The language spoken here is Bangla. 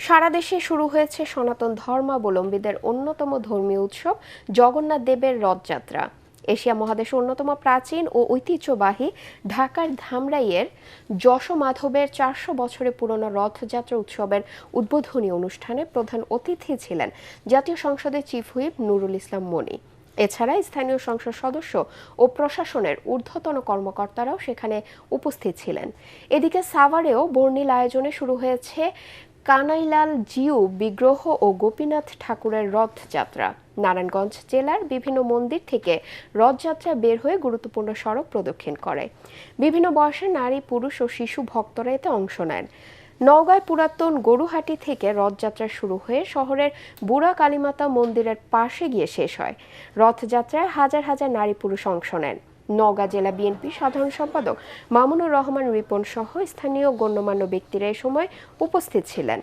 সারা দেশে শুরু হয়েছে সনাতন ধর্মাবলম্বীদের অন্যতম ধর্মীয় উৎসব জগন্নাথ দেবের রথযাত্রা। এশিয়া মহাদেশের অন্যতম প্রাচীন ও ঐতিহ্যবাহী ঢাকার ধামরাইয়ের যশোমাধবের ৪০০ বছরের পুরনো রথযাত্রা উৎসবের উদ্বোধনী অনুষ্ঠানে প্রধান অতিথি ছিলেন জাতীয় সংসদের চিফ হুইপ নুরুল ইসলাম মনি। এছাড়া স্থানীয় সংসদ সদস্য ও প্রশাসনের ঊর্ধ্বতন কর্মকর্তারাও সেখানে উপস্থিত ছিলেন। এদিকে সাভারেও বর্ণিল আয়োজনে শুরু হয়েছে কানাইলাল জিউ বিগ্রহ ও গোপীনাথ ঠাকুরের রথযাত্রা। নারায়ণগঞ্জ জেলার বিভিন্ন মন্দির থেকে রথযাত্রা বের হয়ে গুরুত্বপূর্ণ সড়ক প্রদক্ষিণ করে। বিভিন্ন বয়সের নারী, পুরুষ ও শিশু ভক্তরা এতে অংশ নেন। নওগাঁয় পুরাতন গরুহাটি থেকে রথযাত্রা শুরু হয়ে শহরের বুড়া কালীমাতা মন্দিরের পাশে গিয়ে শেষ হয়। রথযাত্রায় হাজার হাজার নারী পুরুষ অংশ নেন। নওগাঁ জেলা বিএনপি সাধারণ সম্পাদক মামুনুর রহমান রিপন সহ স্থানীয় গণ্যমান্য ব্যক্তিরা এ সময় উপস্থিত ছিলেন।